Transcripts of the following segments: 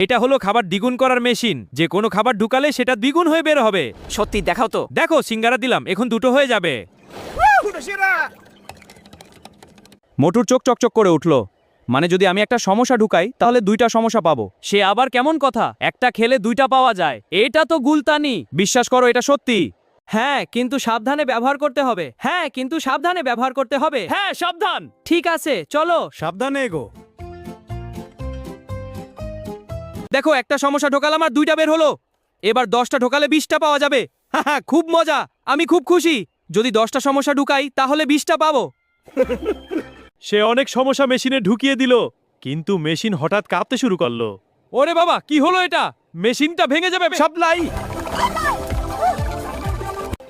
এটা হলো খাবার দ্বিগুণ করার মেশিন, যে কোনো খাবার ঢুকালে সেটা দ্বিগুণ হয়ে বের হবে। সত্যি দেখাও তো। দেখো সিঙ্গারা দিলাম, এখন দুটো হয়ে যাবে। মোটুর চোখ চকচক করে উঠলো। মানে যদি আমি একটা সমস্যা ঢুকাই তাহলে দুইটা সমস্যা পাবো। সে আবার কেমন কথা? একটা খেলে দুইটা পাওয়া যায়, এটা তো গুলতানি। বিশ্বাস করো এটা সত্যি। হ্যাঁ কিন্তু সাবধানে ব্যবহার করতে হবে। হ্যাঁ কিন্তু সাবধানে ব্যবহার করতে হবে। হ্যাঁ সাবধান। ঠিক আছে চলো। সাবধানে এগো। দেখো একটা সমস্যা ঢোকালাম আর দুইটা বের হলো। এবার 10টা ঢোকালে 20টা পাওয়া যাবে। হ্যাঁ খুব মজা, আমি খুব খুশি। যদি 10টা সমস্যা ঢুকাই তাহলে 20টা পাবো। সে অনেক সমস্যা মেশিনে ঢুকিয়ে দিল, কিন্তু মেশিন হঠাৎ কাঁপতে শুরু করলো। ওরে বাবা কি হলো এটা? মেশিনটা ভেঙে যাবে সাপ্লাই।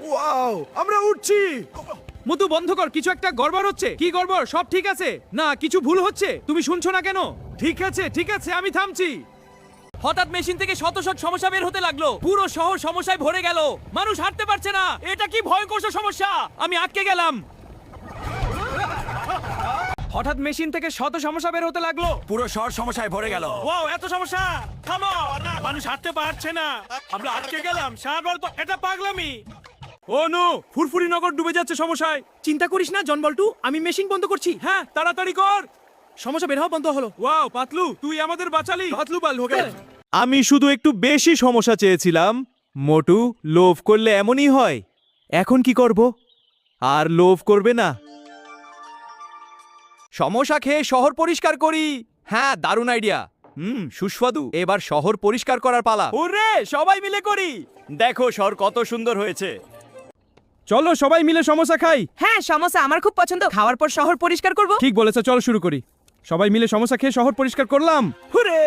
ওয়াও, আমরা উঠছি। মুতু বন্ধ কর, কিছু একটা গড়বড় হচ্ছে। কি গড়বড়? সব ঠিক আছে না, কিছু ভুল হচ্ছে। তুমি শুনছো না কেন? ঠিক আছে আমি থামছি। হঠাৎ মেশিন থেকে শত শত সমস্যা বের হতে লাগলো। পুরো শহর সমস্যায় ভরে গেল। মানুষ হাঁটতে পারছে না। এটা কি ভয়ঙ্কর সমস্যা! আমি আটকে গেলাম। হঠাৎ মেশিন থেকে শত সমস্যা বের হতে লাগলো। পুরো শহর সমস্যায় ভরে গেল। ওয়াও এত সমস্যা! থামো, মানুষ হাঁটতে পারছে না, আমরা আটকে গেলাম। বলতো এটা পাগলামি। ও নো, ফুরফুরি নগর ডুবে যাচ্ছে সমস্যায়। চিন্তা করিস না জন বল্টু, আমি মেশিন বন্ধ করছি। হ্যাঁ তাড়াতাড়ি কর। সমস্যা বের হওয়া বন্ধ হলো। ওয়াও পাতলু, তুই আমাদের বাঁচালি। পাতলু বাল হয়ে গেল। আমি শুধু একটু বেশি সমস্যা চেয়েছিলাম। মোটু, লোভ করলে এমনই হয়। এখন কি করব? আর লোভ করবে না। সমস্যা খেয়ে শহর পরিষ্কার করি। হ্যাঁ দারুণ আইডিয়া। সুস্বাদু। এবার শহর পরিষ্কার করার পালা। ওরে সবাই মিলে করি। দেখো শহর কত সুন্দর হয়েছে। চলো সবাই মিলে সমস্যা খাই। হ্যাঁ সমস্যা আমার খুব পছন্দ। খাওয়ার পর শহর পরিষ্কার করব। ঠিক বলেছো, চলো শুরু করি। সবাই মিলে সমস্যা খেয়ে শহর পরিষ্কার করলাম। হুরে!